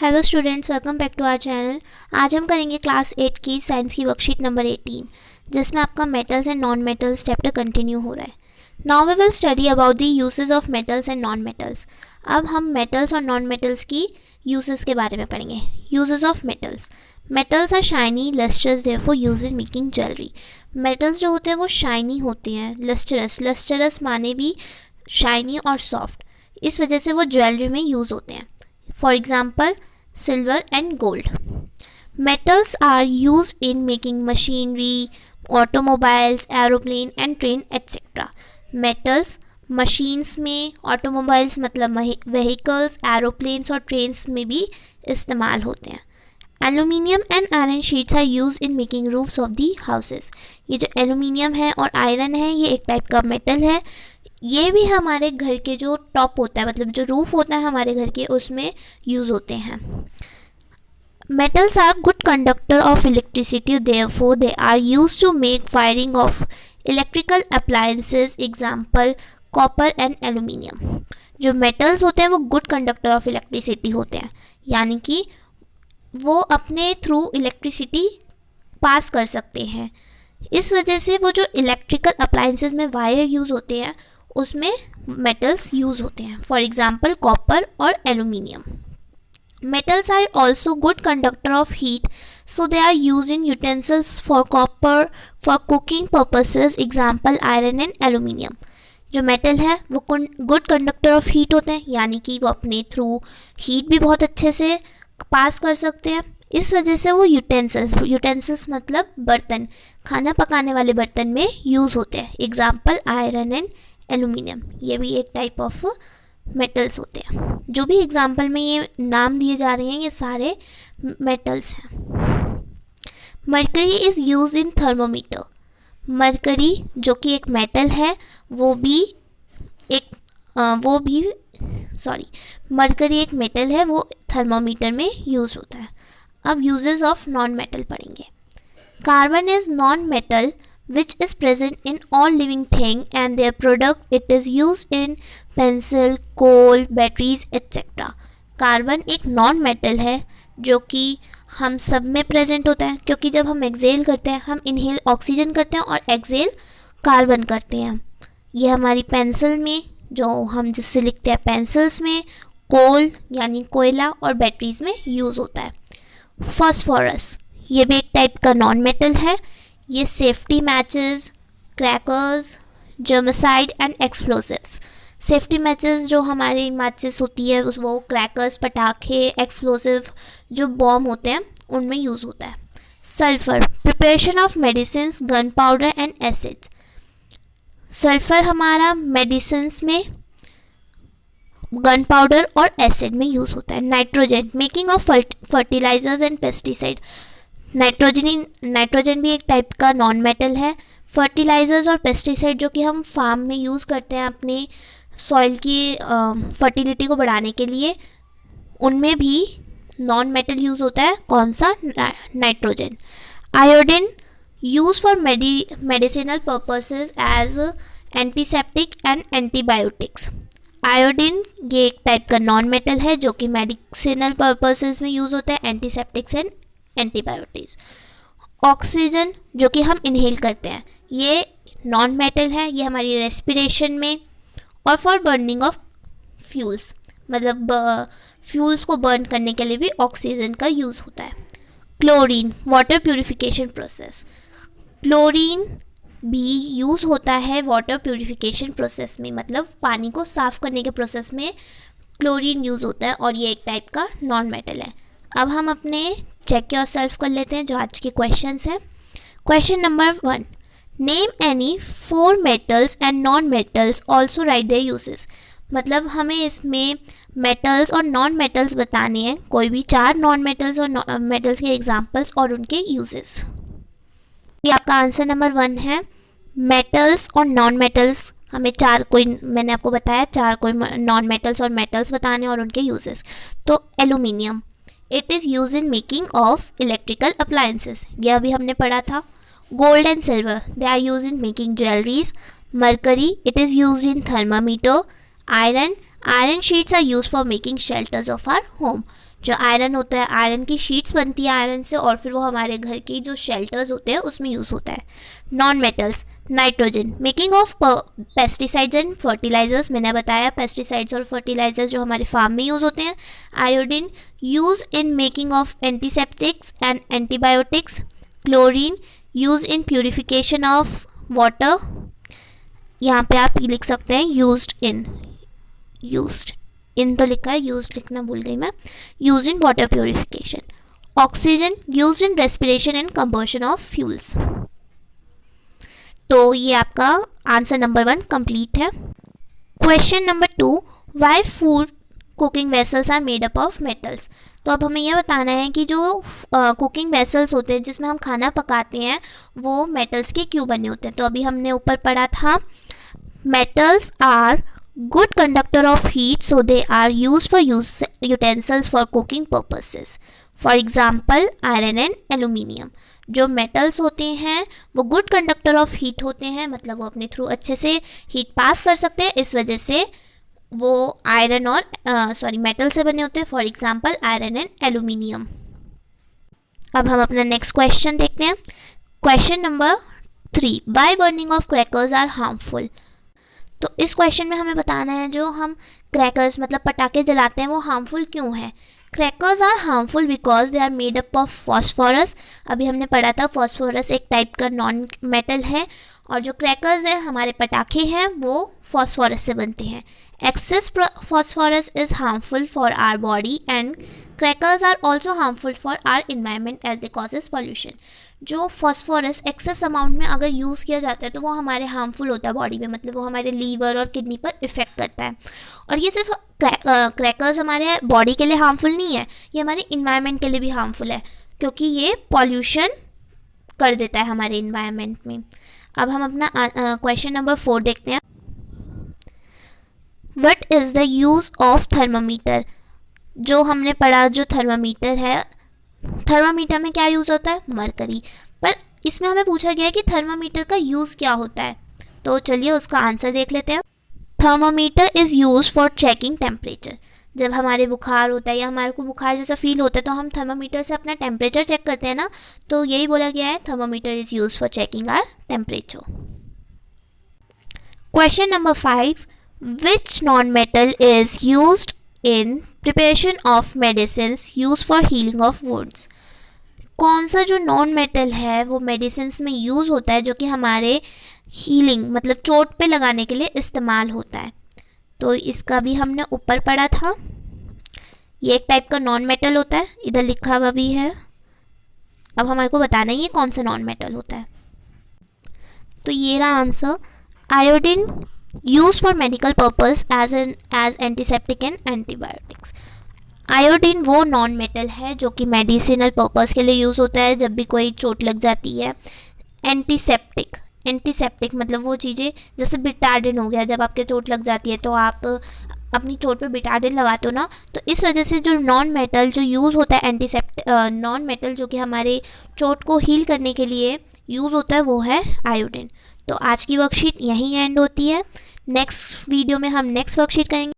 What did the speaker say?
Hello students, welcome back to our channel. आज हम करेंगे क्लास 8 की साइंस की वर्कशीट नंबर 18, जिसमें आपका metals and non metals chapter continue हो रहा है। Now we will study about the uses of metals and non metals. अब हम मेटल्स और नॉन मेटल्स की यूसेस के बारे में पढ़ेंगे। Uses of metals. Metals are shiny lustrous therefore use in making jewellery. Metals जो होते हैं वो शाइनी होते हैं, लस्टरस। लस्टरस माने भी शाइनी और सॉफ्ट, इस वजह से वो ज्वेलरी में यूज़ होते हैं। For example, silver and gold. Metals are used in making machinery, automobiles, aeroplane and train etc. Metals machines में, automobiles मतलब vehicles, aeroplanes और trains में भी इस्तेमाल होते हैं। Aluminium and iron sheets are used in making roofs of the houses. ये जो एल्यूमिनियम है और आयरन है, ये एक टाइप का मेटल है। ये भी हमारे घर के जो टॉप होता है, मतलब जो रूफ होता है हमारे घर के, उसमें यूज़ होते हैं। Metals are good conductor of electricity, therefore they are used to make wiring of electrical appliances, example copper and aluminium. जो मेटल्स होते हैं वो गुड कंडक्टर ऑफ इलेक्ट्रिसिटी होते हैं, यानी कि वो अपने थ्रू इलेक्ट्रिसिटी पास कर सकते हैं। इस वजह से वो जो इलेक्ट्रिकल अप्लायंसेस में वायर यूज़ होते हैं उसमें मेटल्स यूज़ होते हैं, फॉर एग्जांपल कॉपर और aluminium. Metals are also good conductor of heat, so they are use in utensils for copper for cooking purposes, example iron and aluminium. जो metal है वो good conductor of heat होते हैं, यानी कि वो अपने थ्रू हीट भी बहुत अच्छे से पास कर सकते हैं। इस वजह से वो यूटेंसिल्स मतलब बर्तन, खाना पकाने वाले बर्तन में यूज़ होते हैं, एग्जांपल आयरन एंड एल्यूमिनियम। ये भी एक टाइप ऑफ मेटल्स होते हैं। जो भी एग्जांपल में ये नाम दिए जा रहे हैं ये सारे मेटल्स हैं। Mercury is use in thermometer. Mercury जो कि एक मेटल है मरकरी एक मेटल है, वो थर्मोमीटर में यूज़ होता है। अब यूजेस ऑफ नॉन मेटल पढ़ेंगे। Carbon is non metal which is present in all living thing and their product it is used in pencil, coal, batteries etc. Carbon एक non metal है जो कि हम सब में प्रेजेंट होता है, क्योंकि जब हम एक्सेल करते हैं हम इनहेल ऑक्सीजन करते हैं और एक्सेल कार्बन करते हैं। ये हमारी पेंसिल में, जो हम जिससे लिखते हैं पेंसिल्स में, कोल यानी कोयला और बैटरीज में यूज़ होता है। फॉस्फोरस ये भी एक टाइप का नॉन मेटल है। ये safety matches, crackers, germicide and explosives. Safety matches जो हमारी मैचेस होती है वो क्रैकर्स, पटाखे, एक्सप्लोसिव जो बॉम्ब होते हैं उनमें यूज़ होता है। Sulphur preparation of medicine, gun powder and acids. Sulphur हमारा मेडिसिन्स में, गन पाउडर और एसिड में यूज़ होता है। Nitrogen making of fertilisers and pesticide. Nitrogen भी एक टाइप का नॉन मेटल है। फर्टिलाइजर्स और पेस्टिसाइड जो कि हम फार्म में यूज़ करते हैं अपने सॉइल की फर्टिलिटी को बढ़ाने के लिए, उनमें भी नॉन मेटल यूज़ होता है। कौन सा? Nitrogen. Iodine use for medicinal purposes as antiseptic and antibiotics. Iodine ये एक टाइप का नॉन मेटल है जो कि मेडिसिनल पर्पसेस में यूज़ होता है, एंटीसेप्टिक्स एंड एंटीबायोटिक्स। ऑक्सीजन जो कि हम इनहेल करते हैं, ये नॉन मेटल है। ये हमारी रेस्पिरेशन में और फॉर बर्निंग ऑफ फ्यूल्स, मतलब फ्यूल्स को बर्न करने के लिए भी ऑक्सीजन का यूज़ होता है। Chlorine water purification process. Chlorine भी यूज़ होता है वाटर प्यूरिफिकेशन प्रोसेस में, मतलब पानी को साफ़ करने के प्रोसेस में क्लोरीन यूज़ होता है, और ये एक टाइप का नॉन मेटल है। अब हम अपने चेक योरसेल्फ कर लेते हैं जो आज के क्वेश्चंस हैं। Question number 1, name any 4 metals and non metals also right there uses. मतलब हमें इसमें मेटल्स और नॉन मेटल्स बताने हैं, कोई भी 4 नॉन मेटल्स और मेटल्स के एग्जांपल्स और उनके यूजेस। ये आपका आंसर नंबर 1 है। मेटल्स और नॉन मेटल्स हमें मैंने आपको बताया 4 कोई नॉन मेटल्स और मेटल्स बताने और उनके यूजेस। तो aluminium, it is use in making of electrical appliances, यह अभी हमने पढ़ा था। Gold and silver they are use in making jewelleries. Mercury it is use in thermometer. Iron sheets are use for making shelters of our home. जो iron होता है, iron की sheets बनती है आयरन से, और फिर वो हमारे घर के जो शेल्टर्स होते हैं उसमें यूज़ होता है। Non metals, nitrogen, making of pesticides and fertilisers, मैंने बताया पेस्टिसाइड्स और फर्टिलाइजर्स जो हमारे फार्म में यूज़ होते हैं। Iodine, use in making of antiseptics and antibiotics. Chlorine, use in purification of water, यहाँ पे आप लिख सकते हैं यूज्ड इन तो लिखा है, यूज्ड लिखना भूल गई मैं। Use in water purification. Oxygen, use in respiration and combustion of fuels. तो ये आपका आंसर नंबर 1 कंप्लीट है। Question number 2, why food cooking vessels are made up of metals. तो अब हमें यह बताना है कि जो कुकिंग वेसल्स होते हैं जिसमें हम खाना पकाते हैं वो मेटल्स के क्यों बने होते हैं। तो अभी हमने ऊपर पढ़ा था, metals are good conductor of heat, so they are used for utensils for cooking purposes. For example, iron and aluminium. जो मेटल्स होते हैं वो गुड कंडक्टर ऑफ हीट होते हैं, मतलब वो अपने थ्रू अच्छे से हीट पास कर सकते हैं, इस वजह से वो आयरन और मेटल से बने होते हैं। For example iron and aluminium. अब हम अपना नेक्स्ट क्वेश्चन देखते हैं। Question number 3, why burning of crackers are harmful. तो इस क्वेश्चन में हमें बताना है जो हम क्रैकर्स मतलब पटाखे जलाते हैं वो हार्मफुल क्यों है। Crackers are harmful because they are made up of phosphorus. अभी हमने पढ़ा था फॉस्फोरस एक टाइप का नॉन मेटल है, और जो क्रैकर्स है हमारे पटाखे हैं वो फॉस्फोरस से बनते हैं। Excess phosphorus is harmful for our body and crackers are also harmful for our environment as they causes pollution. जो फॉस्फोरस एक्सेस अमाउंट में अगर यूज़ किया जाता है तो वो हमारे हार्मफुल होता है बॉडी में, मतलब वो हमारे लीवर और किडनी पर इफ़ेक्ट करता है। और ये सिर्फ क्रैकर्स हमारे बॉडी के लिए हार्मफुल नहीं है, ये हमारे इन्वायरमेंट के लिए भी हार्मफुल है, क्योंकि ये पॉल्यूशन कर देता है हमारे इन्वायरमेंट में। अब हम अपना क्वेश्चन नंबर 4 देखते हैं। What is the use of thermometer. जो हमने पढ़ा जो थर्मामीटर है, थर्मामीटर में क्या यूज़ होता है, मरकरी। पर इसमें हमें पूछा गया है कि थर्मामीटर का यूज़ क्या होता है, तो चलिए उसका आंसर देख लेते हैं। Thermometer is use for checking temperature. जब हमारे बुखार होता है या हमारे को बुखार जैसा फील होता है तो हम थर्मामीटर से अपना टेम्परेचर चेक करते हैं ना, तो यही बोला गया है, thermometer is use for checking our temperature. Question number 5, which non metal is used in preparation of medicine use for healing of wounds. कौन सा जो नॉन मेटल है वो मेडिसिन में यूज़ होता है जो कि हमारे हीलिंग मतलब चोट पे लगाने के लिए इस्तेमाल होता है। तो इसका भी हमने ऊपर पढ़ा था, ये एक टाइप का नॉन मेटल होता है, इधर लिखा हुआ भी है। अब हमारे को बताना ही है कौन सा नॉन मेटल होता है। तो ये रहा answer, iodine use for medical purpose as antiseptic and antibiotics. Iodine वो नॉन मेटल है जो कि मेडिसिनल पर्पस के लिए यूज़ होता है जब भी कोई चोट लग जाती है। एंटीसेप्टिक मतलब वो चीज़ें जैसे बिटाडिन हो गया, जब आपके चोट लग जाती है तो आप अपनी चोट पे बिटाडिन लगाते हो ना, तो इस वजह से जो नॉन मेटल जो यूज़ होता है नॉन मेटल जो कि हमारे चोट को हील करने के लिए यूज़ होता है वो है आयोडीन। तो आज की वर्कशीट यहीं एंड होती है। नेक्स्ट वीडियो में हम नेक्स्ट वर्कशीट करेंगे।